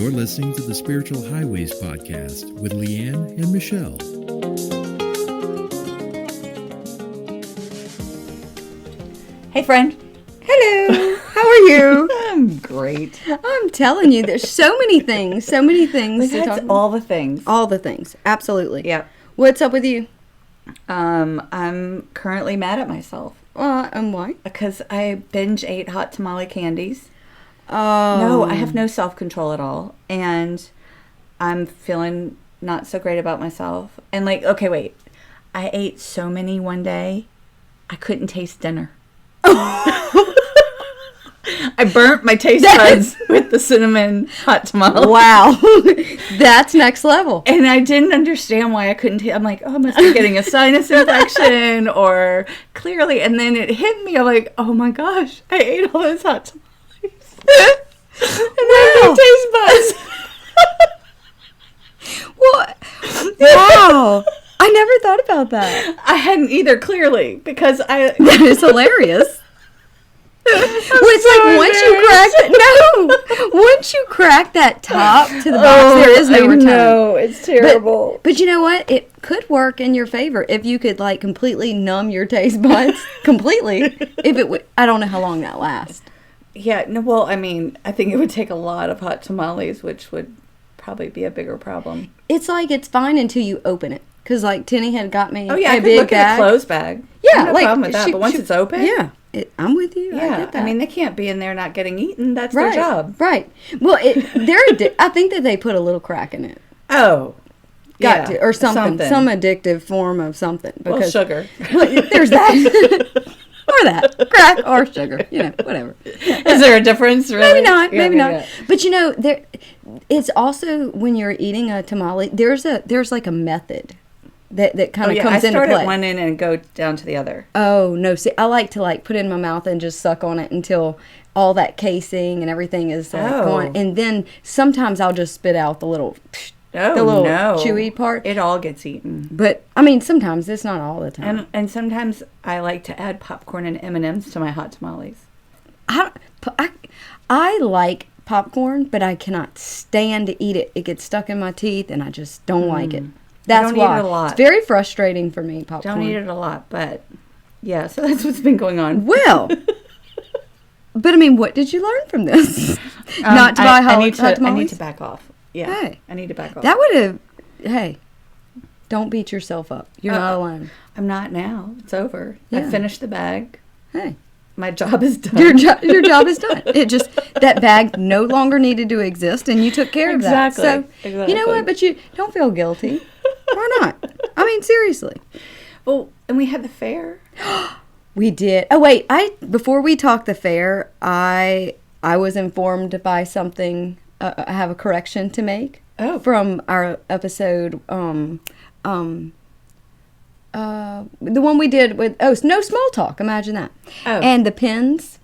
You're listening to the Spiritual Highways Podcast with Leigh Ann and Michelle. Hey, friend. Hello. How are you? I'm great. I'm telling you, there's so many things to talk about. All the things. All the things. Absolutely. Yeah. What's up with you? I'm currently mad at myself. Why? Because I binge ate hot tamale candies. Oh. No, I have no self-control at all. And I'm feeling not so great about myself. And okay, wait. I ate so many one day, I couldn't taste dinner. I burnt my taste buds with the cinnamon hot tamale. Wow. That's next level. And I didn't understand why I couldn't taste. I'm like, oh, I must be getting a sinus infection or clearly. And then it hit me. I'm like, oh my gosh, I ate all those hot tamales. And Wow. I taste buds. What? Wow. I never thought about that. I hadn't either, clearly, because That is hilarious. Once you crack that top to the box, there is no return. No, it's terrible. But you know what? It could work in your favor if you could completely numb your taste buds completely. If it would, I don't know how long that lasts. Yeah, no. Well, I mean, I think it would take a lot of hot tamales, which would probably be a bigger problem. It's fine until you open it, because Tinny had got me. Oh yeah, a I could big look bag. at a clothes bag. Yeah, no problem with that. But once it's open, yeah. I'm with you. Yeah, I get that. I mean, they can't be in there not getting eaten. That's right, their job. Right. Well, I think that they put a little crack in it. Oh. Got to. Or something. Some addictive form of something. Because, sugar. Well, there's that. Or that. Crack or sugar. Whatever. Is there a difference, really? Maybe not. Yeah, maybe not. But, it's also, when you're eating a tamale, there's a method that kind of comes into play. I start at one end and go down to the other. Oh, no. See, I like to put it in my mouth and just suck on it until all that casing and everything is gone. And then sometimes I'll just spit out the little chewy part. It all gets eaten. But, I mean, sometimes. It's not all the time. And sometimes I like to add popcorn and M&Ms to my hot tamales. I like popcorn, but I cannot stand to eat it. It gets stuck in my teeth, and I just don't like it. That's why. Eat it a lot. It's very frustrating for me, popcorn. Don't eat it a lot, but yeah, so that's what's been going on. Well, but I mean, what did you learn from this? Not to buy hot tamales? I need to back off. Yeah, hey, I need to back off. That would have, hey, don't beat yourself up. You're not alone. I'm not now. It's over. Yeah. I finished the bag. Hey. My job is done. Your job is done. It just, that bag no longer needed to exist, and you took care of that. So, you know what? But you don't feel guilty. Why not? I mean, seriously. Oh, and we had the fair. We did. Oh, wait. Before we talk the fair, I was informed by something. I have a correction to make. Oh. From our episode, the one we did with, no small talk. Imagine that. Oh. And the pins.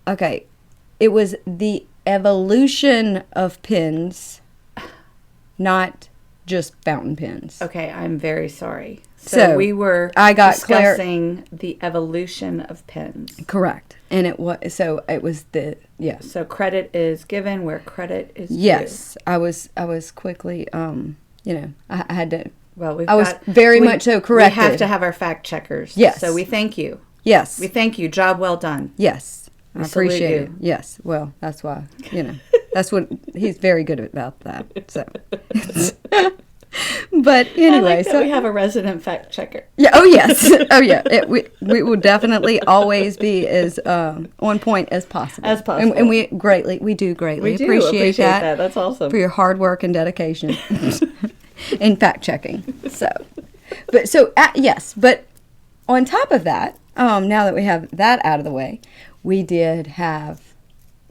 Okay. It was the evolution of pins, not just fountain pens. Okay, I'm very sorry. So we were discussing the evolution of pens. Correct. And it was yes. So credit is given where credit is due. Yes. I was quickly, I had to. Well, I was very much so corrected. We have to have our fact checkers. Yes. So we thank you. Yes. We thank you. Job well done. Yes. I appreciate it. Yes. Well, that's why, that's what he's very good about that. So. But anyway, I like that we have a resident fact checker. Yeah. Oh yes. Oh yeah. We will definitely always be as on point as possible. And we do greatly appreciate that. That's awesome. For your hard work and dedication in fact checking. Yes. But on top of that, now that we have that out of the way, we did have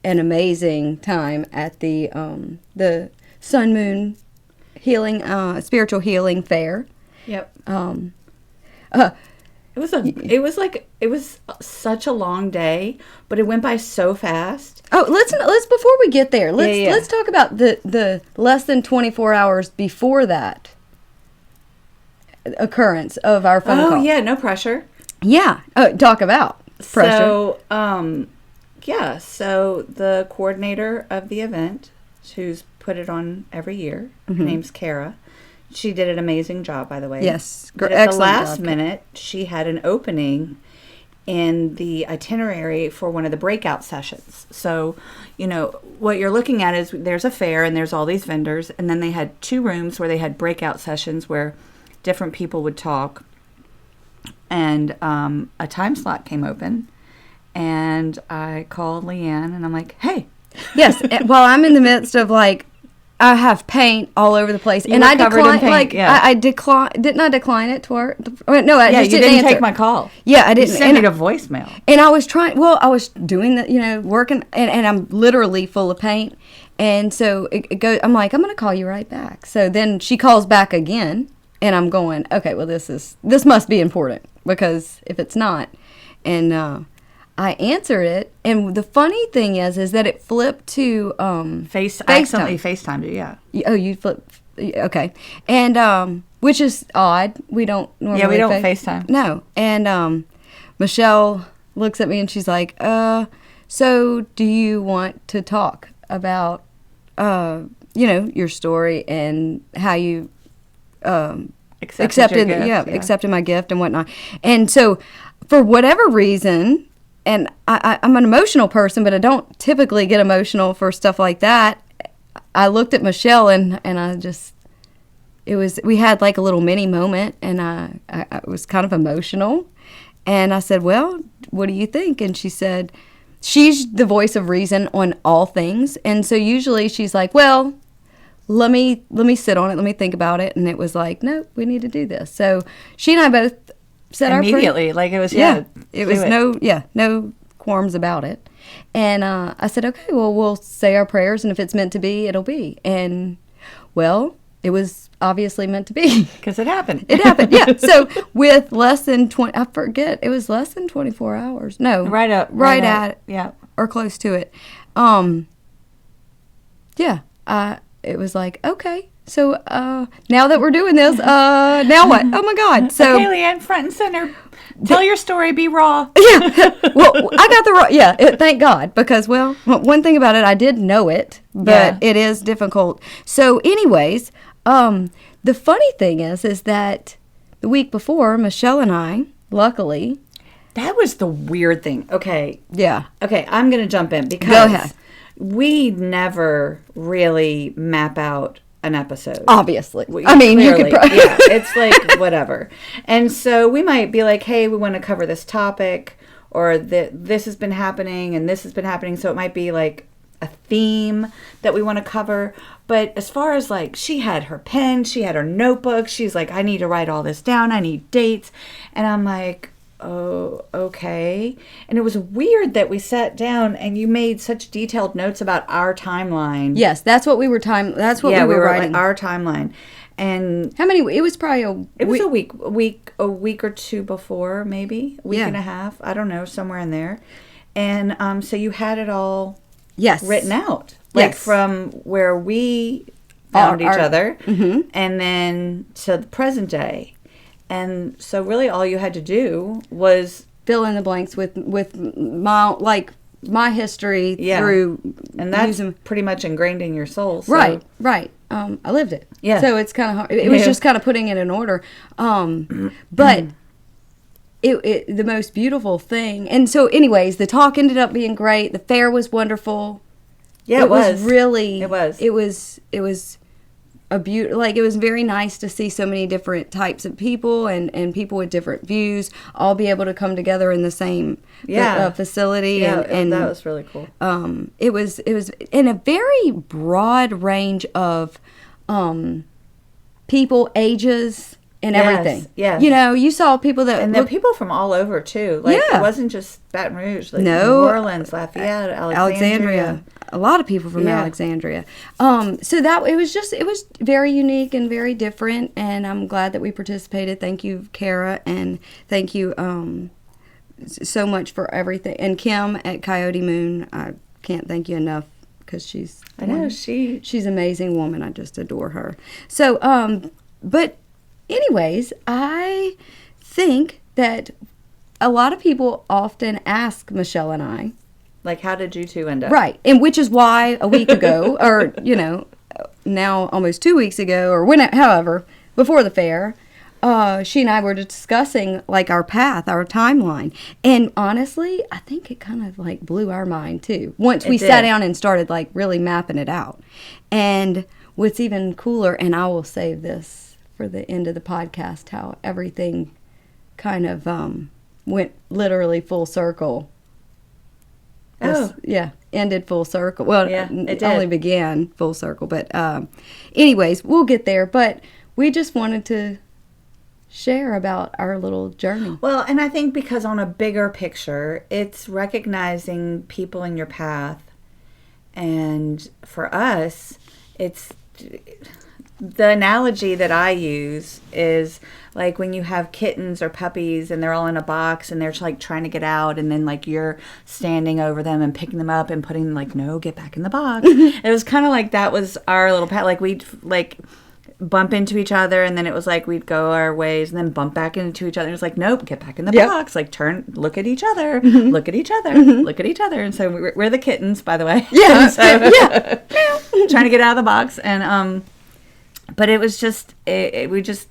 an amazing time at the Sun Moon Healing, spiritual healing fair. Yep. It was such a long day, but it went by so fast. Oh, let's before we get there, let's talk about the less than 24 hours before that occurrence of our phone call. Oh yeah, no pressure. Yeah. Talk about pressure. So, so the coordinator of the event who's put it on every year. Her name's Kara. She did an amazing job, by the way. Yes. But at the last minute, she had an opening in the itinerary for one of the breakout sessions. So, what you're looking at is there's a fair and there's all these vendors, and then they had 2 rooms where they had breakout sessions where different people would talk. And a time slot came open, and I called Leigh Ann, and I'm like, hey. Yes. Well, I'm in the midst of I have paint all over the place, and I declined. I declined. Didn't I decline it to her? No, I just didn't answer. Take my call. Yeah, I didn't. You sent me a voicemail. And I was trying. Well, I was doing the, working, and I'm literally full of paint, and so it goes. I'm like, I'm going to call you right back. So then she calls back again, and I'm going, okay, well, this must be important, because if it's not, and I answered it, and the funny thing is that it flipped to I accidentally FaceTimed you, yeah. Oh, you flipped, okay. And, which is odd. We don't normally. Yeah, we don't FaceTime. No. And Michelle looks at me, and she's like, so do you want to talk about, your story and how you accepted accepted my gift and whatnot. And so for whatever reason, and I'm an emotional person, but I don't typically get emotional for stuff like that. I looked at Michelle, and I just, we had like a little mini moment, and I was kind of emotional. And I said, well, what do you think? And she said, she's the voice of reason on all things. And so usually she's like, well, let me sit on it. Let me think about it. And it was like, no, we need to do this. So she and I both said immediately, like it was, it was no qualms about it. And I said, okay, well, we'll say our prayers, and if it's meant to be, it'll be. And well, it was obviously meant to be, because it happened. It happened, yeah. So with less than 20, I forget, it was less than 24 hours. No, right at yeah, or close to it. It was like, okay. So now that we're doing this, now what? Oh my God! So okay, Leigh Ann, front and center. Tell your story. Be raw. Yeah. Well, I got the raw. Yeah. Thank God, because one thing about it, I did know it, but it is difficult. So, anyways, the funny thing is that the week before, Michelle and I, luckily, that was the weird thing. Okay. Yeah. Okay, I'm gonna jump in because go ahead. We never really map out an episode. Obviously. I mean, clearly, you could yeah, it's like whatever. And so we might be like, hey, we want to cover this topic, or this has been happening and this has been happening. So it might be like a theme that we want to cover. But as far as like, she had her pen, she had her notebook. She's like, I need to write all this down. I need dates. And I'm like, oh, okay. And it was weird that we sat down and you made such detailed notes about our timeline. Yes, that's what we were that's what we were writing. Like our timeline. And how many? It was probably a week or two before, maybe a week and a half. I don't know, somewhere in there. And so you had it all written out, like from where we found each other, and then to the present day. And so really all you had to do was fill in the blanks with my history through, and that's pretty much ingrained in your soul. So. Right. I lived it. Yeah. So it's kind of hard. It was just kind of putting it in order. But the most beautiful thing. And so anyways, the talk ended up being great. The fair was wonderful. Yeah, it was. Really. It was. It was it was very nice to see so many different types of people and people with different views all be able to come together in the same facility. Yeah, and that was really cool. It was in a very broad range of people, ages, and everything. Yes. You saw people that... And there were people from all over, too. Like, it wasn't just Baton Rouge. Like No. New Orleans, Lafayette, Alexandria. A lot of people from Alexandria. So it was very unique and very different, and I'm glad that we participated. Thank you, Kara, and thank you so much for everything. And Kim at Coyote Moon, I can't thank you enough, because she's an amazing woman. I just adore her. So, but anyways, I think that a lot of people often ask Michelle and I, Like, how did you two end up? Right. And which is why a week ago, or, now almost 2 weeks ago, or however, before the fair, she and I were discussing, like, our path, our timeline. And honestly, I think it kind of, like, blew our mind, too. Once we sat down and started, like, really mapping it out. And what's even cooler, and I will save this for the end of the podcast, how everything kind of went literally full circle. Ended full circle. Well, it only began full circle. But anyways, we'll get there. But we just wanted to share about our little journey. Well, and I think because on a bigger picture, it's recognizing people in your path. And for us, it's the analogy that I use is like when you have kittens or puppies and they're all in a box and they're like trying to get out, and then like you're standing over them and picking them up and putting them like, no, get back in the box. It was kind of like that was our little pet. Like we'd like bump into each other, and then it was like we'd go our ways and then bump back into each other. It was like, nope, get back in the box. Like turn, look at each other, look at each other, look at each other. And so we're the kittens, by the way. Yeah. Trying to get out of the box. And but it was just we just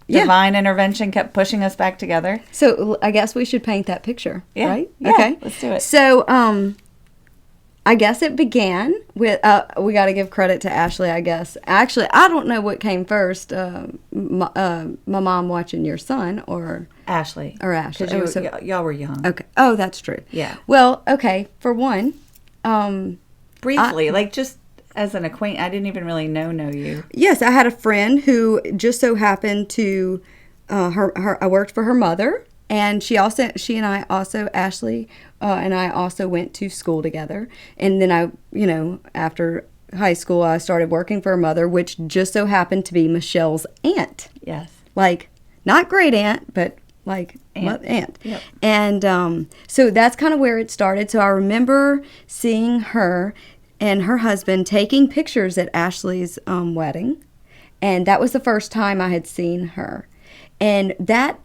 divine intervention kept pushing us back together. So I guess we should paint that picture, right? Yeah, okay, let's do it. So I guess it began with, we got to give credit to Ashley, I guess. Actually, I don't know what came first, my mom watching your son or... Ashley. Or Ashley. Because y'all were young. Okay. Oh, that's true. Yeah. Well, okay, for one... Briefly, like just as an acquaintance, I didn't even really know you. Yes, I had a friend who just so happened to... I worked for her mother. And she and I also, Ashley and I also went to school together. And then after high school, I started working for her mother, which just so happened to be Michelle's aunt. Yes. Like, not great aunt, but like aunt. Yep. And so that's kind of where it started. So I remember seeing her and her husband taking pictures at Ashley's wedding. And that was the first time I had seen her. And that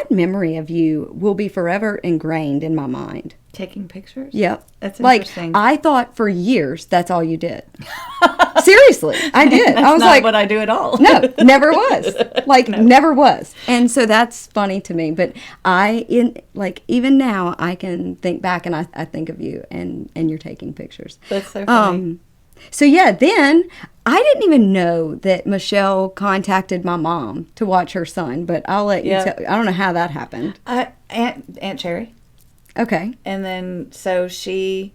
memory of you will be forever ingrained in my mind. Taking pictures? Yep. That's interesting. Like, I thought for years that's all you did. Seriously, I did. That's I was not like, what I do at all. No, never was. Like, never was. And so that's funny to me. But even now, I can think back and I think of you and you're taking pictures. That's so funny. So yeah, then I didn't even know that Michelle contacted my mom to watch her son, but I'll let you tell. I don't know how that happened. Aunt Cherry. Okay. And then so she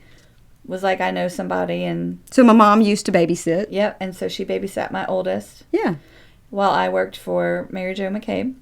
was like, I know somebody, and so my mom used to babysit. Yep, and so she babysat my oldest. Yeah. While I worked for Mary Jo McCabe.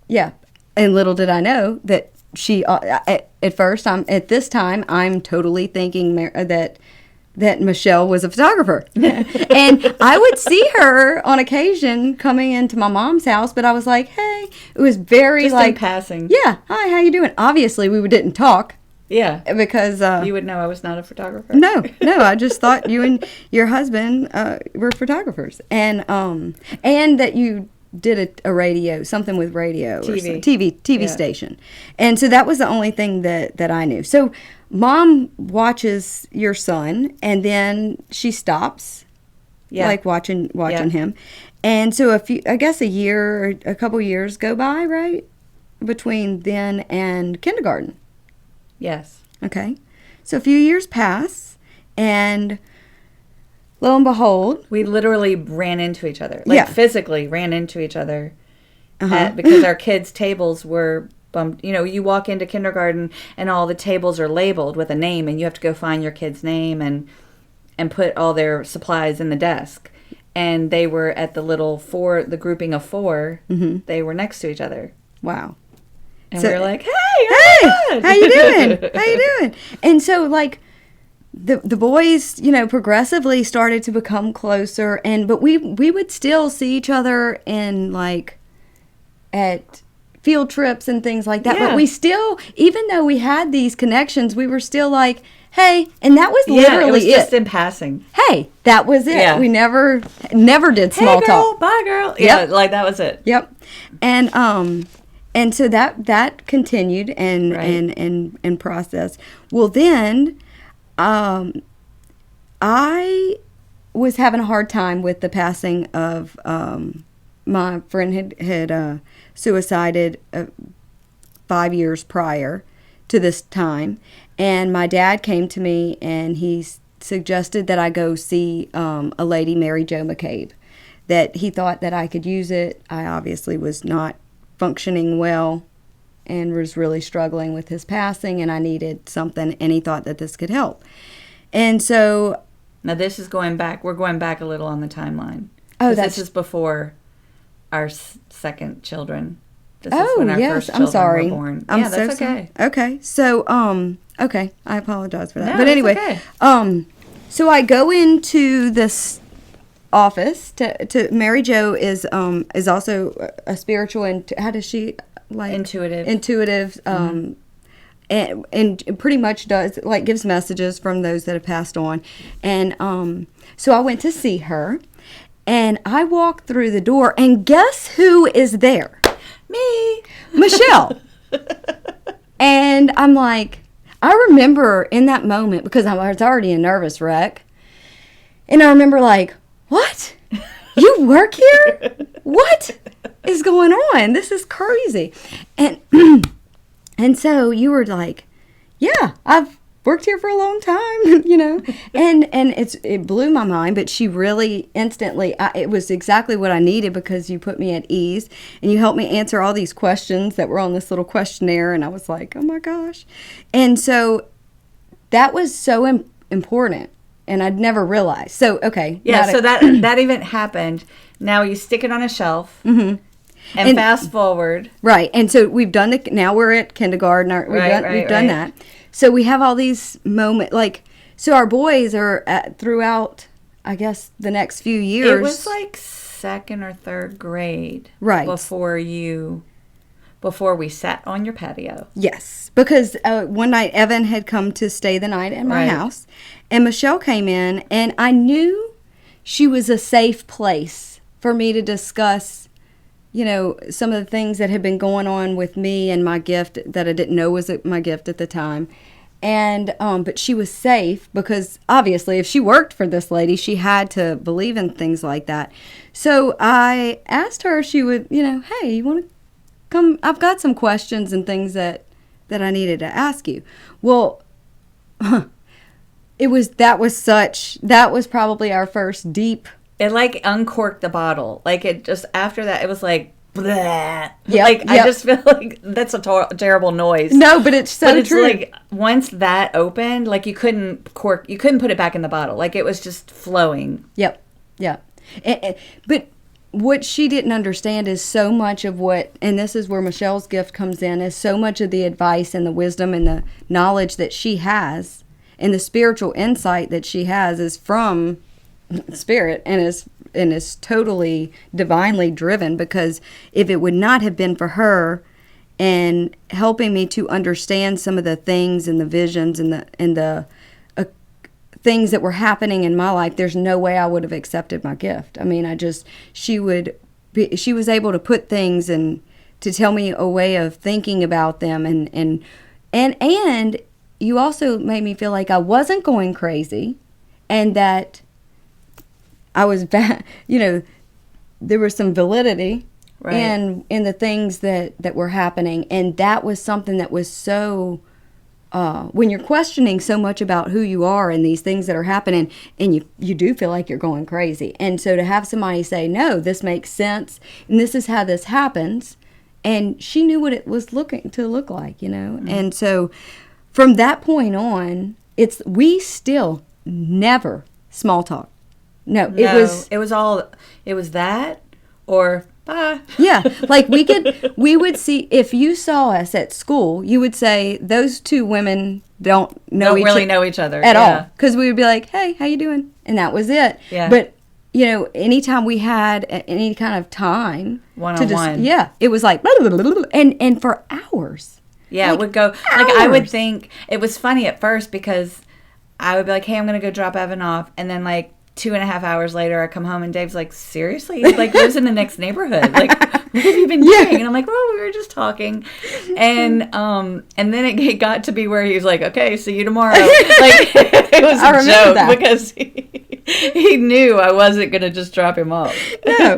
Yeah, and little did I know that she at first at this time I'm totally thinking that Michelle was a photographer. And I would see her on occasion coming into my mom's house, but I was like, hey, it was very just like in passing. Yeah, hi, how you doing? Obviously we didn't talk. Yeah, because you would know I was not a photographer. No, I just thought you and your husband were photographers, and that you did a radio, something with radio TV. or TV station. And so that was the only thing that I knew. So mom watches your son and then she stops like watching him. And so a couple years go by, right? Between then and kindergarten. Yes. Okay. So a few years pass and lo and behold, we literally ran into each other. Physically ran into each other because our kids' tables were bumped. You walk into kindergarten and all the tables are labeled with a name, and you have to go find your kid's name and put all their supplies in the desk. And they were at the grouping of 4. Mm-hmm. They were next to each other. Wow. And we were like, hey, how you doing? How you doing? And so, like, the boys, progressively started to become closer, but we would still see each other in, like, at field trips and things like that. Yeah. But we still, even though we had these connections, we were still like, hey, and that was literally it was just in passing. Hey, that was it. Yeah. We never did small talk. Hey, girl, bye, girl. Yep. Yeah, like that was it. Yep. And and so that continued and Right. and processed. Well, then, I was having a hard time with the passing of my friend had suicided 5 years prior to this time, and my dad came to me and he suggested that I go see a lady, Mary Jo McCabe, that he thought that I could use it. I obviously was not functioning well and was really struggling with his passing, and I needed something, and he thought that this could help. And so Now this is going back. We're going back a little on the timeline. Oh, 'Cause that's this is before our second children. This is Oh, when our yes, first I'm children sorry. were born. I'm yeah, so that's okay. sorry. Okay. So, okay, I apologize for that. No, but it's anyway, okay. so I go into this office to Mary Jo is also a spiritual, and how does she like intuitive and pretty much does like gives messages from those that have passed on. And so I went to see her, and I walked through the door, and guess who is there? Me. Michelle. And I'm like, I remember in that moment, because I was already a nervous wreck, and I remember like, what? You work here? What is going on? This is crazy. And and so you were like, yeah, I've worked here for a long time, you know, and it blew my mind, but she really instantly, it was exactly what I needed, because you put me at ease and you helped me answer all these questions that were on this little questionnaire, and I was like, oh my gosh. And so that was so important, and I'd never realized. So, okay. Yeah, so that event happened. Now you stick it on a shelf. Mm-hmm. And fast forward. Right. And so we've done now we're at kindergarten. We've done that. So we have all these moments, like, so our boys are throughout, I guess, the next few years. It was like second or third grade. Right. Before we sat on your patio. Yes. Because one night Evan had come to stay the night at my house, and Michelle came in, and I knew she was a safe place for me to discuss, you know, some of the things that had been going on with me and my gift that I didn't know was my gift at the time. And, but she was safe, because obviously if she worked for this lady, she had to believe in things like that. So I asked her if she would, you know, hey, you want to come? I've got some questions and things that I needed to ask you. Well, that was probably our first deep. It like uncorked the bottle. Like it just, after that, it was like, bleh. Yep, I just feel like that's a terrible noise. No, but it's so but it's true. like once that opened, like you couldn't put it back in the bottle. Like it was just flowing. Yep. But what she didn't understand is so much of what, and this is where Michelle's gift comes in, is so much of the advice and the wisdom and the knowledge that she has and the spiritual insight that she has is from Spirit, and is totally divinely driven, because if it would not have been for her and helping me to understand some of the things and the visions and the things that were happening in my life, there's no way I would have accepted my gift. I mean, she was able to put things and to tell me a way of thinking about them, and you also made me feel like I wasn't going crazy, and that I was bad, you know, there was some validity in the things that were happening. And that was something that was so, when you're questioning so much about who you are and these things that are happening, and you do feel like you're going crazy. And so to have somebody say, no, this makes sense, and this is how this happens. And she knew what it was looking to look like, you know. Mm-hmm. And so from that point on, we still never small talk. No, it was that or bye. Yeah, like we would see, if you saw us at school, you would say those two women don't really know each other at all, because we would be like, hey, how you doing? And that was it. Yeah. But you know, anytime we had any kind of time one-on-one, it was like blah, blah, blah, blah, and for hours. Yeah, like, it would go hours. Like I would think it was funny at first, because I would be like, hey, I'm gonna go drop Evan off, and then like 2.5 hours later, I come home and Dave's like, seriously? He like lives in the next neighborhood. Like, what have you been doing? And I'm like, well, we were just talking. And then it got to be where he was like, okay, see you tomorrow. Like, it was a joke that. Because he knew I wasn't going to just drop him off. No,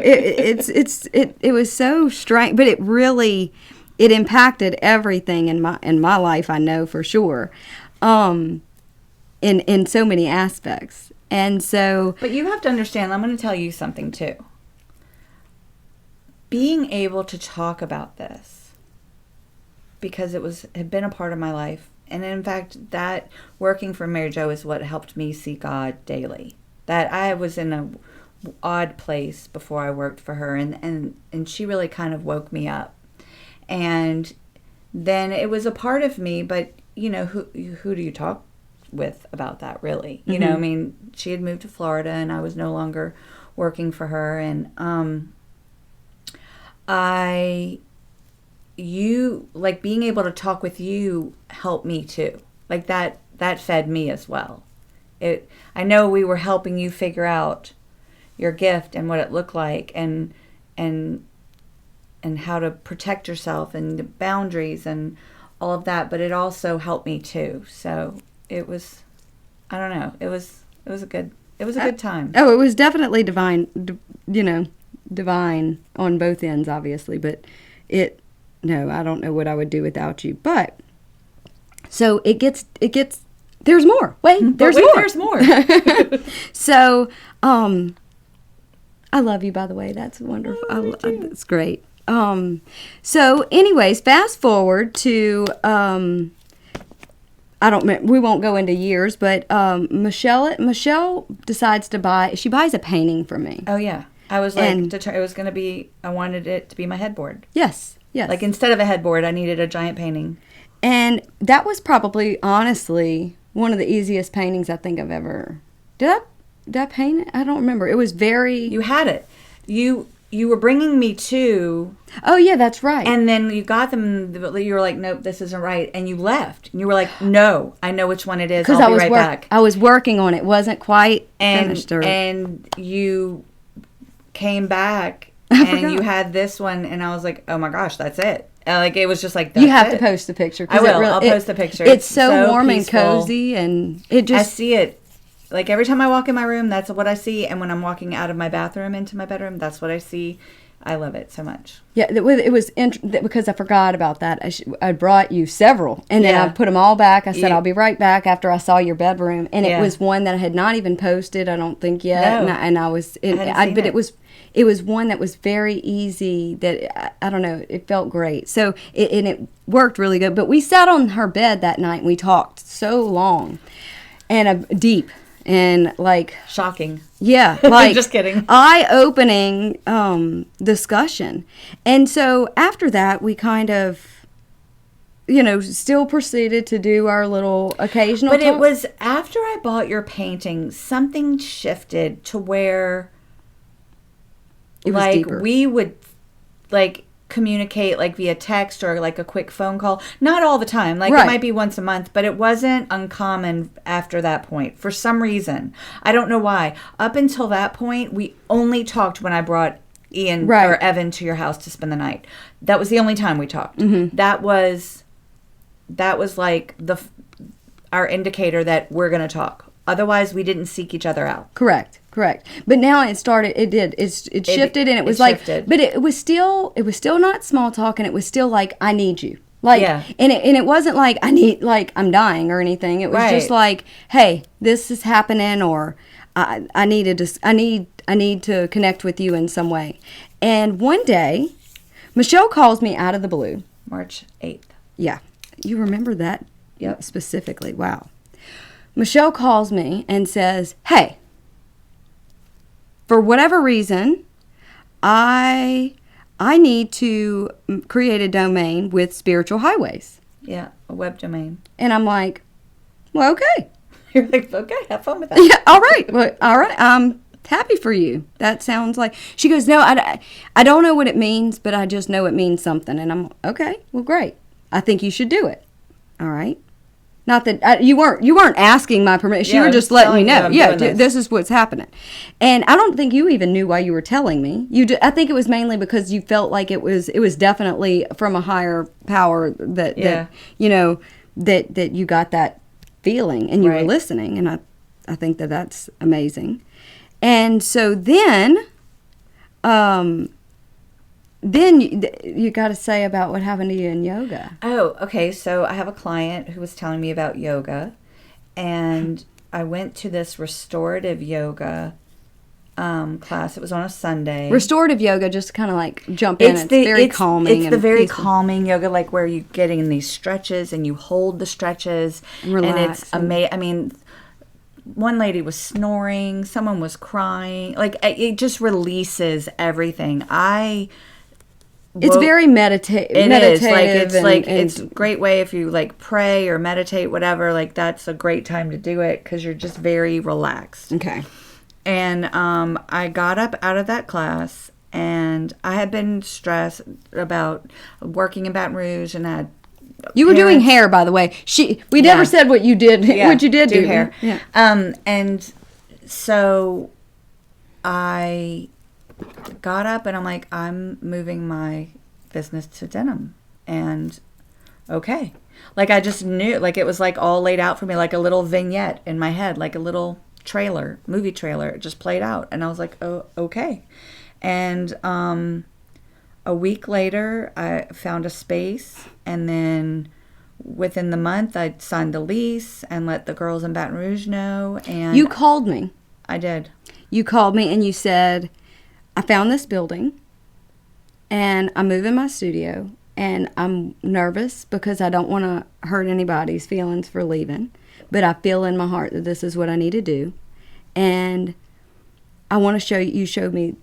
it was so strange, but it impacted everything in my life, I know for sure. In so many aspects. And so... But you have to understand, I'm going to tell you something too. Being able to talk about this, because it had been a part of my life, and in fact, that working for Mary Jo is what helped me see God daily. That I was in a odd place before I worked for her, and she really kind of woke me up. And then it was a part of me, but, you know, who do you talk with about that, really? You know, I mean, she had moved to Florida and I was no longer working for her, and being able to talk with you helped me too. Like that fed me as well. I know we were helping you figure out your gift and what it looked like, and how to protect yourself and the boundaries and all of that, but it also helped me too. So it was, I don't know, it was a good time. Oh, it was definitely divine, divine on both ends, obviously, but I don't know what I would do without you. But so it gets there's more. There's more. So, I love you, by the way. That's wonderful. That's great. So anyways, fast forward to, we won't go into years, but Michelle decides she buys a painting for me. Oh yeah. I was like, I wanted it to be my headboard. Yes. Like instead of a headboard, I needed a giant painting. And that was probably, honestly, one of the easiest paintings I think I've ever, did I paint it? I don't remember. It was very... You had it. You were bringing me to... Oh, yeah, that's right. And then you got them, you were like, nope, this isn't right. And you left. And you were like, no, I know which one it is. I'll be right back. I was working on it. Wasn't quite finished. And you came back and you had this one. And I was like, oh my gosh, that's it. Like, it was just like, that's You have to post the picture. I will. I'll post the picture. It's so warm peaceful. And cozy. And it just... I see it. Like, every time I walk in my room, that's what I see. And when I'm walking out of my bathroom into my bedroom, that's what I see. I love it so much. Yeah, it was because I forgot about that. I brought you several, and then I put them all back. I said, I'll be right back after I saw your bedroom. And it was one that I had not even posted, I don't think yet. No. And I was... But it was one that was very easy, that, I don't know, it felt great. So, it worked really good. But we sat on her bed that night, and we talked so long and deep. And like shocking, yeah, like just kidding, eye-opening discussion. And so after that, we kind of, still proceeded to do our little occasional. But it was after I bought your painting, something shifted to where, it was deeper. We would communicate via text or a quick phone call. Not all the time. Right. It might be once a month, but it wasn't uncommon after that point. For some reason. I don't know why. Up until that point, we only talked when I brought Ian or Evan to your house to spend the night. That was the only time we talked. Mm-hmm. That was like our indicator that we're going to talk. Otherwise, we didn't seek each other out. Correct. But now it shifted, and it was shifted. But it was still not small talk, and it was still like, I need you. And it wasn't like I'm dying or anything. It was just like, hey, this is happening, or I need to connect with you in some way. And one day, Michelle calls me out of the blue. March 8th. Yeah. You remember that? Yep. Specifically. Wow. Michelle calls me and says, hey, for whatever reason, I need to create a domain with Spiritual Highways. Yeah, a web domain. And I'm like, well, okay. You're like, okay, have fun with that. Yeah, all right. Well, all right. I'm happy for you. That sounds like... She goes, no, I don't know what it means, but I just know it means something. And I'm, okay, well, great. I think you should do it. All right. Not that you weren't asking my permission. Yeah, you were I'm just just letting me telling you know. I'm Yeah, doing this is what's happening. And I don't think you even knew why you were telling me. I think it was mainly because you felt like it was definitely from a higher power that that you got that feeling and you were listening, and I think that's amazing. And so then you got to say about what happened to you in yoga. Oh, okay. So I have a client who was telling me about yoga, and I went to this restorative yoga class. It was on a Sunday. Restorative yoga, just kind of like jump in. It's very calming. It's the very peaceful. calming yoga, like where you get in these stretches and you hold the stretches, And relax. and it's amazing. I mean, one lady was snoring, someone was crying. Like it just releases everything. It's very meditative. It is like it's a great way if you like pray or meditate, whatever. Like that's a great time to do it because you're just very relaxed. Okay. And I got up out of that class, and I had been stressed about working in Baton Rouge, and had you were doing hair, by the way. We never said what you did. Yeah, what you did do hair. Yeah. And so I got up, and I'm like, I'm moving my business to denim, and okay, like I just knew, like it was like all laid out for me, like a little vignette in my head, like a little movie trailer. It just played out, and I was like, oh, okay. And a week later, I found a space, and then within the month, I signed the lease and let the girls in Baton Rouge know. And You called me. I did. You called me and you said, I found this building, and I'm moving my studio, and I'm nervous because I don't want to hurt anybody's feelings for leaving, but I feel in my heart that this is what I need to do, and I want to show you. You showed me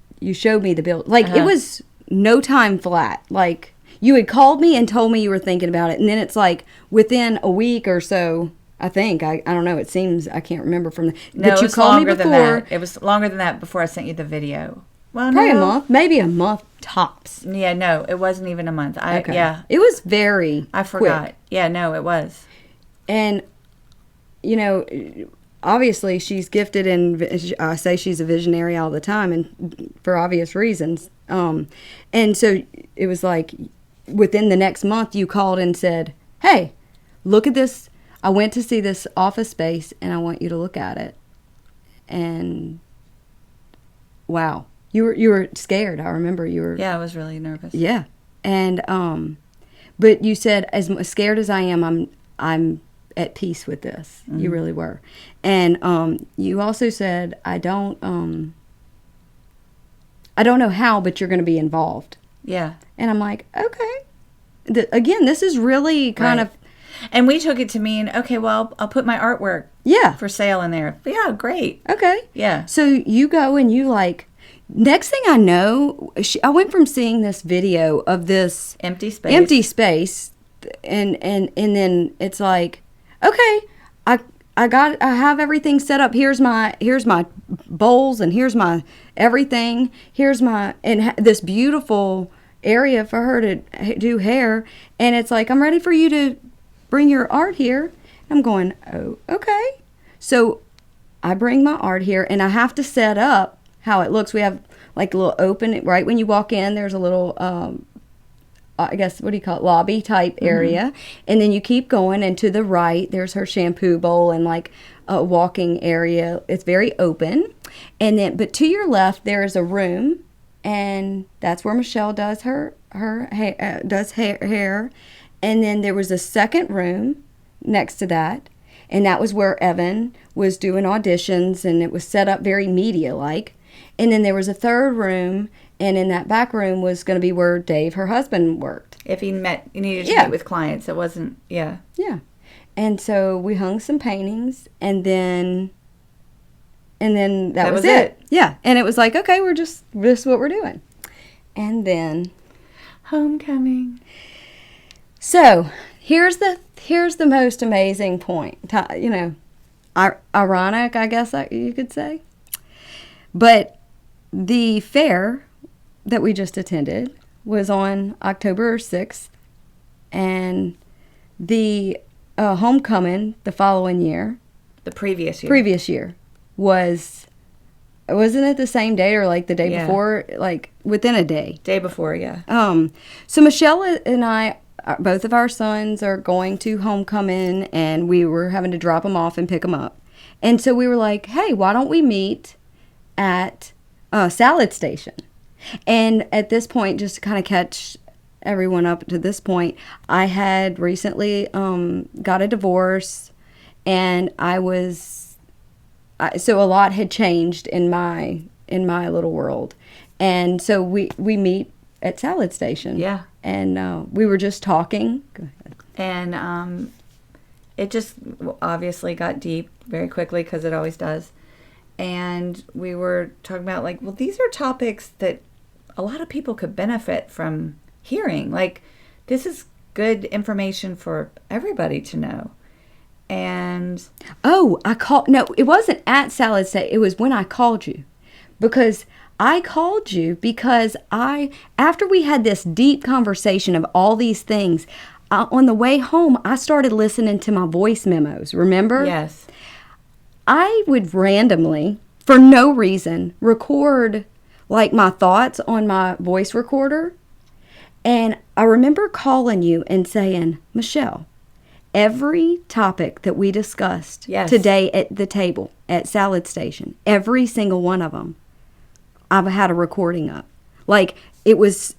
the building. Like it was no time flat. Like you had called me and told me you were thinking about it, and then it's like within a week or so. I think I don't know. It seems I can't remember from the. No, but it you was called longer me than before. that. It was longer than that before I sent you the video. Well, Probably no. a month, maybe a month tops. Yeah, no, it wasn't even a month. Okay. Yeah, It was very I forgot. quick. Yeah, no, it was. And, obviously she's gifted, and I say she's a visionary all the time, and for obvious reasons. And so it was like within the next month you called and said, hey, look at this. I went to see this office space, and I want you to look at it. And wow. You were scared. I remember you were. Yeah, I was really nervous. Yeah, and but you said, as scared as I am, I'm at peace with this. Mm-hmm. You really were, and you also said, I don't know how, but you're going to be involved. Yeah, and I'm like, okay. Again, this is really kind of. And we took it to mean, okay, well, I'll put my artwork for sale in there. Yeah, great. Okay. Yeah. So you go and you next thing I know, I went from seeing this video of this empty space, and then it's like, okay, I have everything set up. Here's my bowls, and here's my everything. Here's my this beautiful area for her to do hair, and it's like, I'm ready for you to bring your art here. I'm going, oh, okay. So I bring my art here, and I have to set up how it looks. We have like a little open, right when you walk in, there's a little, I guess, what do you call it, lobby type area. Mm-hmm. And then you keep going, and to the right, there's her shampoo bowl and like a walking area. It's very open. And then, but to your left, there is a room, and that's where Michelle does her hair. And then there was a second room next to that, and that was where Evan was doing auditions, and it was set up very media-like. And then there was a third room, and in that back room was going to be where Dave, her husband, worked. If he needed to meet with clients, it wasn't, Yeah. And so we hung some paintings, and then that was it. Yeah. And it was like, okay, this is what we're doing. And then homecoming. So here's the most amazing point. Ironic, I guess you could say. But the fair that we just attended was on October 6th, and the homecoming the following year. The previous year. Previous year wasn't it the same day or like the day before? Like within a day. Day before, yeah. So Michelle and I, both of our sons are going to homecoming, and we were having to drop them off and pick them up. And so we were like, hey, why don't we meet at Salad Station? And at this point, just to kind of catch everyone up to this point, I had recently got a divorce, and so a lot had changed in my little world. And so we meet at Salad Station. Yeah. And we were just talking. Go ahead. And it just obviously got deep very quickly, because it always does. And we were talking about, like, well, these are topics that a lot of people could benefit from hearing. Like, this is good information for everybody to know. And no, it wasn't at Salad Station. It was when I called you, because I called you because after we had this deep conversation of all these things, on the way home, I started listening to my voice memos. Remember? yes, I would randomly, for no reason, record like my thoughts on my voice recorder. And I remember calling you and saying, Michelle, every topic that we discussed today at the table at Salad Station, every single one of them, I've had a recording of. Like, it was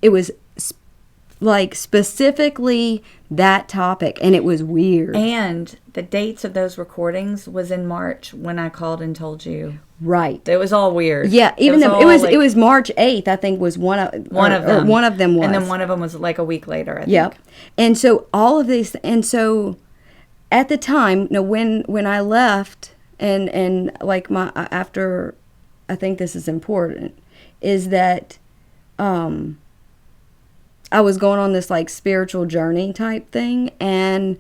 like specifically that topic, and it was weird. and the dates of those recordings was in March when I called and told you. Right. It was all weird. Yeah, even though it was March 8th, I think was one of them. One of them was. And then one of them was like a week later, I think. Yep. And so all of these, and so at the time, when I left, and like after, I think this is important, is that I was going on this like spiritual journey type thing, and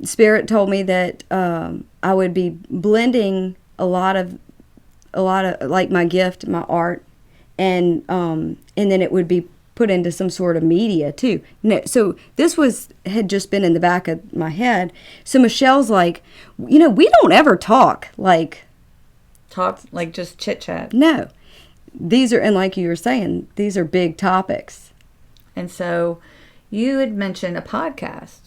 Spirit told me that I would be blending a lot of like my gift, my art, and then it would be put into some sort of media too. So this had just been in the back of my head. So Michelle's like, we don't ever talk like just chit chat. No, these are, and like you were saying, these are big topics. And so you had mentioned a podcast.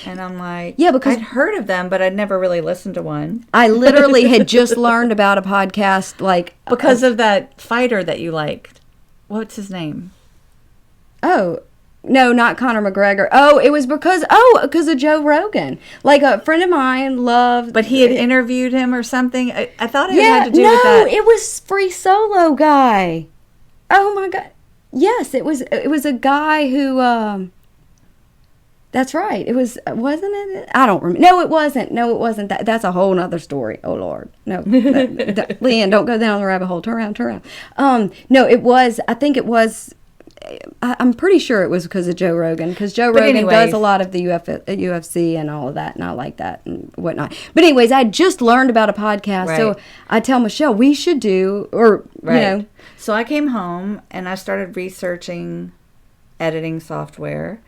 And I'm like, yeah, because I'd heard of them, but I'd never really listened to one. I literally had just learned about a podcast, like because of that fighter that you liked. What's his name? Oh, no, not Conor McGregor. Oh, it was because of Joe Rogan. Like a friend of mine loved. But he had interviewed him or something. I thought it had to do with that. No, it was Free Solo guy. Oh my God. Yes, it was a guy who. That's right. It was, wasn't it? I don't remember. No, it wasn't. That's a whole nother story. Oh, Lord. No. Leigh Ann, don't go down the rabbit hole. Turn around. No, it was, I think it was, I'm pretty sure it was because of Joe Rogan. Because Joe Rogan does a lot of the UFC and all of that, and I like that and whatnot. But anyways, I just learned about a podcast. Right. So I tell Michelle, we should do, right. So I came home and I started researching editing software.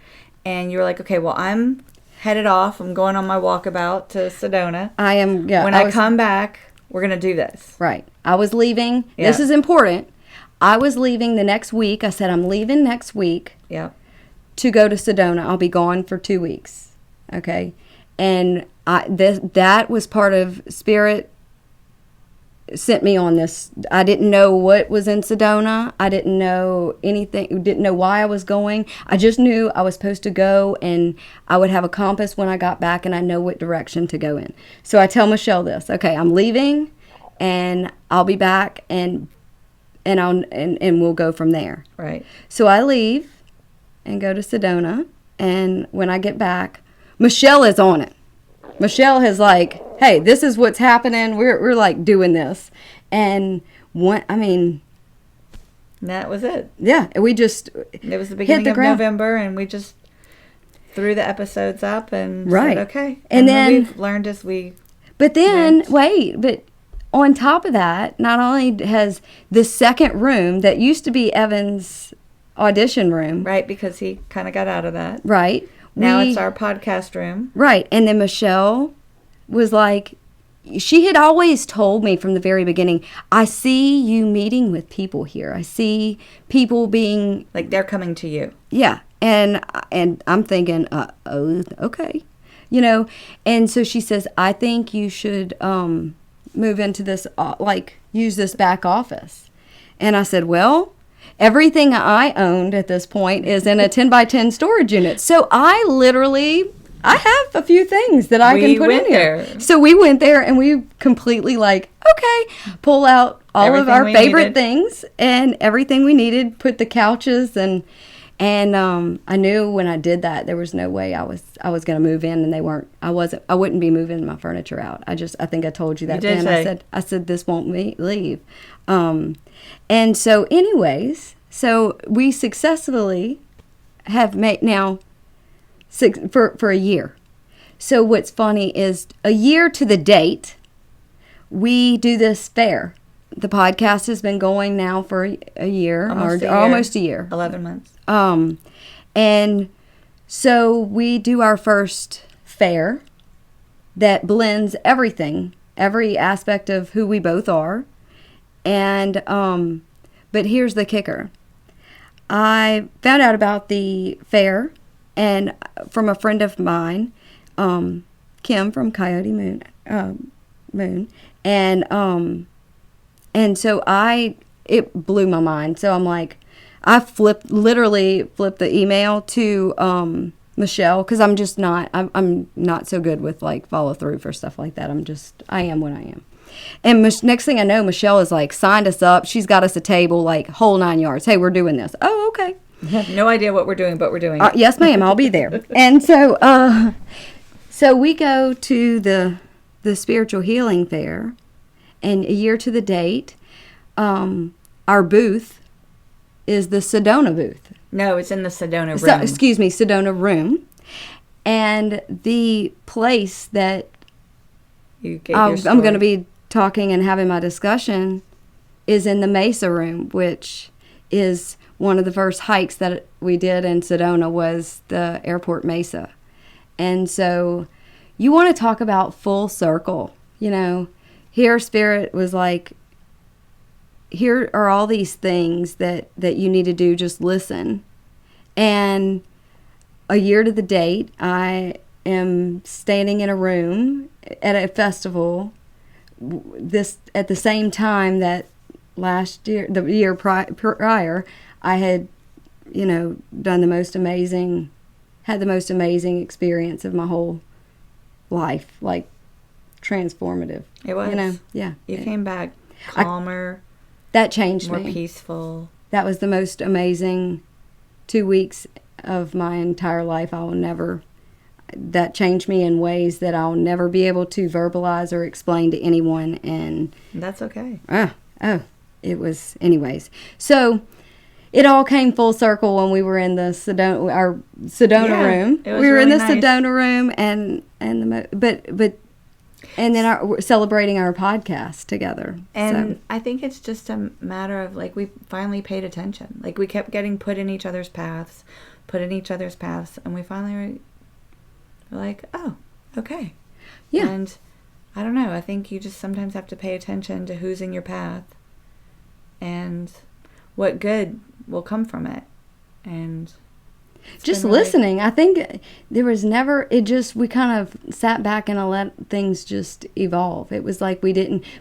And you were like, okay, well, I'm headed off. I'm going on my walkabout to Sedona. I am, yeah. When I come back, we're going to do this. Right. I was leaving. Yeah. This is important. I was leaving the next week. I said, I'm leaving next week to go to Sedona. I'll be gone for 2 weeks. Okay. And that was part of Spirit sent me on this. I didn't know what was in Sedona. I didn't know anything, didn't know why I was going. I just knew I was supposed to go, and I would have a compass when I got back, and I know what direction to go in. So I tell Michelle this, okay, I'm leaving, and I'll be back, and we'll go from there. Right. So I leave and go to Sedona, and when I get back, Michelle is on it. Michelle has like, hey, this is what's happening. We're like doing this. And that was it. Yeah. We just it was the beginning of November, and we just threw the episodes up and said, okay. And then we've learned as we But on top of that, not only has the second room that used to be Evan's audition room. Right, because he kind of got out of that. Right. Now it's our podcast room. Right. And then Michelle was like, she had always told me from the very beginning, I see you meeting with people here. I see people being... Like they're coming to you. Yeah. And I'm thinking, oh, okay. You know, and so she says, I think you should move into this, use this back office. And I said, well, everything I owned at this point is in a 10 by 10 storage unit. So I have a few things that I can put in here. There. So we went there and we completely pull out all of our favorite things and everything we needed, put the couches and I knew when I did that there was no way I was going to move in, and I wouldn't be moving my furniture out. I think I told you that then. I said this won't leave. And so anyways, so we successfully have made now for a year. So what's funny is a year to the date, we do this fair. The podcast has been going now for a year, almost a year. 11 months. And so we do our first fair that blends everything, every aspect of who we both are. And, but here's the kicker. I found out about the fair and from a friend of mine, Kim from Coyote Moon. And so it blew my mind. So I'm like, I literally flipped the email to Michelle, because I'm not so good with follow through for stuff like that. I am what I am. And next thing I know, Michelle is signed us up. She's got us a table, whole 9 yards. Hey, we're doing this. Oh, okay. No idea what we're doing, but we're doing it. Yes, ma'am. I'll be there. And so, so we go to the spiritual healing fair, and a year to the date, our booth is the Sedona booth. No, it's in the Sedona room. Sedona room. And the place that I'm going to be talking and having my discussion is in the Mesa room, which is one of the first hikes that we did in Sedona was the Airport Mesa. And so you want to talk about full circle, here Spirit was like, here are all these things that you need to do, just listen. And a year to the date, I am standing in a room at a festival at the same time that last year, the year prior, I had, had the most amazing experience of my whole life, transformative. It was. Yeah. You came back calmer. That changed me. More peaceful. That was the most amazing 2 weeks of my entire life. That changed me in ways that I'll never be able to verbalize or explain to anyone. And that's okay. It was, anyways. So it all came full circle when we were in the Sedona room. We were really in the nice Sedona room and then celebrating our podcast together. And so. I think it's just a matter of we finally paid attention. We kept getting put in each other's paths, and we finally were like, oh, okay. Yeah. And I don't know. I think you just sometimes have to pay attention to who's in your path and what good will come from it. And just listening. I think there was never, we kind of sat back and let things just evolve. It was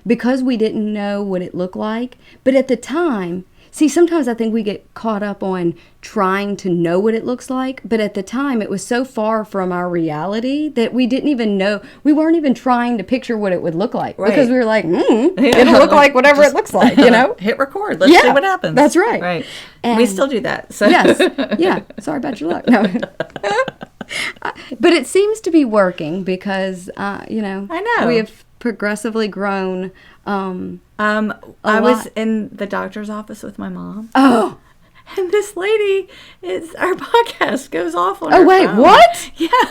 because we didn't know what it looked like. But at the time, sometimes I think we get caught up on trying to know what it looks like. But at the time, it was so far from our reality that we didn't even know. We weren't even trying to picture what it would look like. Right. Because we were like, it'll look like whatever it looks like, Hit record. Let's see what happens. That's right. Right. And we still do that. So. Yes. Yeah. Sorry about your luck. No. But it seems to be working because, I know. We have progressively grown. I was in the doctor's office with my mom. Oh. And this lady our podcast goes off on her wait, phone. What? Yeah. And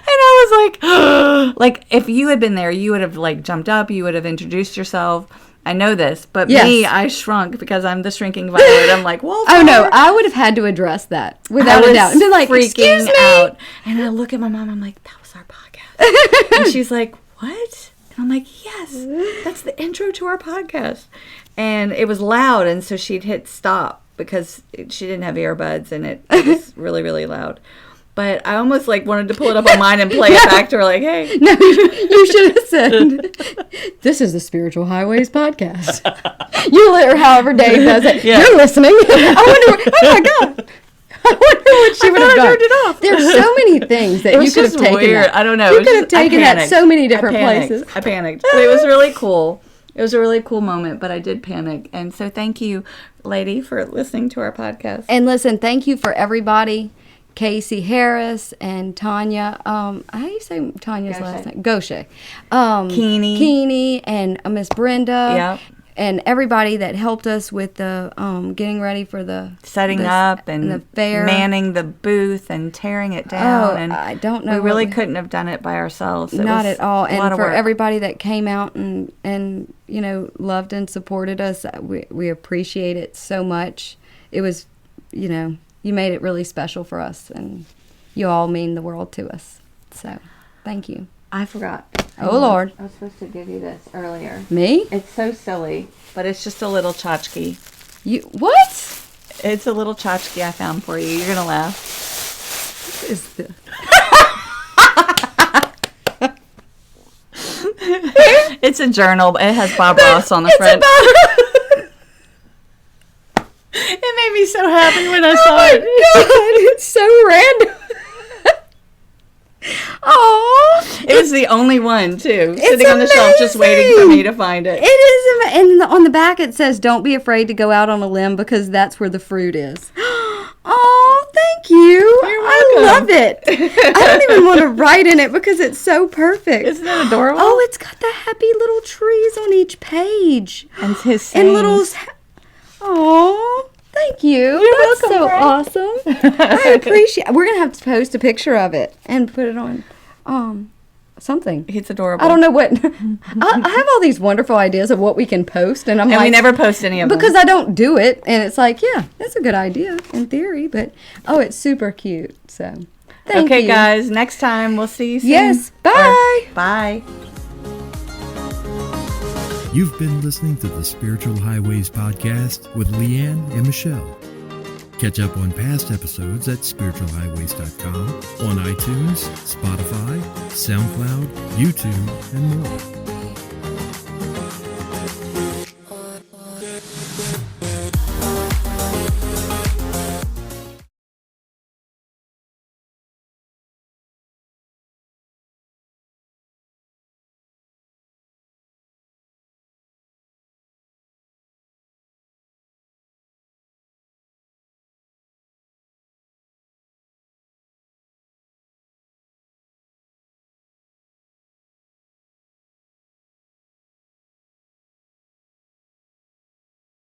I was like, if you had been there, you would have jumped up, you would have introduced yourself. I know this, but Yes. me, I shrunk because I'm the shrinking violet. I'm like, well, Oh no, I would have had to address that without a doubt and be like, "Excuse me." out. And I look at my mom. I'm like, that was our podcast. And she's like, what? And I'm like, yes, that's the intro to our podcast. And it was loud, and so she'd hit stop because she didn't have earbuds, and it was really, really loud. But I almost like wanted to pull it up on mine and play it back to her, like, hey. No, you should have said, "This is the Spiritual Highways podcast." You or however Dave does it. Yeah. You're listening. I wonder. Oh my God. I wonder what she would have done. turned it off. There's so many things that It you was could have just taken. weird. That. I don't know. You It was could have just- I taken that panicked. so many I different panicked. places. I panicked. But it was really cool. It was a really cool moment, but I did panic. And so thank you, lady, for listening to our podcast. And listen, thank you for everybody. Casey Harris and Tanya. How do you say Tanya's Goshe. last name? Goshe. Keeney. And Miss Brenda. Yep. And everybody that helped us with the getting ready for the Setting up and the fair. manning the booth and tearing it down. Oh, and I don't know We what really we- couldn't have done it by ourselves. It Not was at all. a And lot of for work. everybody that came out and loved and supported us, we appreciate it so much. It was, you made it really special for us, and you all mean the world to us. So, thank you. I forgot. Oh, Lord. I was supposed to give you this earlier. Me? It's so silly, but it's just a little tchotchke. You what? It's a little tchotchke I found for you. You're going to laugh. What is this? It's a journal. But it has Bob Ross on the front. It made me so happy when I saw it. God, it's so random. Oh, It was the only one, too. Sitting on the shelf just waiting for me to find it. It is, and on the back it says, "Don't be afraid to go out on a limb because that's where the fruit is." Oh, thank you. You're I welcome. love it. I don't even want to write in it because it's so perfect. Isn't that adorable? Oh, it's got the happy little trees on each page. And his And little. sayings. Oh, thank you. That's welcome, so friend. awesome. I appreciate. We're gonna have to post a picture of it and put it on, something. He's adorable. I don't know what. I have all these wonderful ideas of what we can post, and I'm And like, we never post any of them. because I don't do it, and it's like, yeah, that's a good idea in theory, but it's super cute. So, thank Okay, you. guys. Next time, we'll see you soon. Yes. Bye. Bye. You've been listening to the Spiritual Highways podcast with Leigh Ann and Michelle. Catch up on past episodes at spiritualhighways.com, on iTunes, Spotify, SoundCloud, YouTube, and more.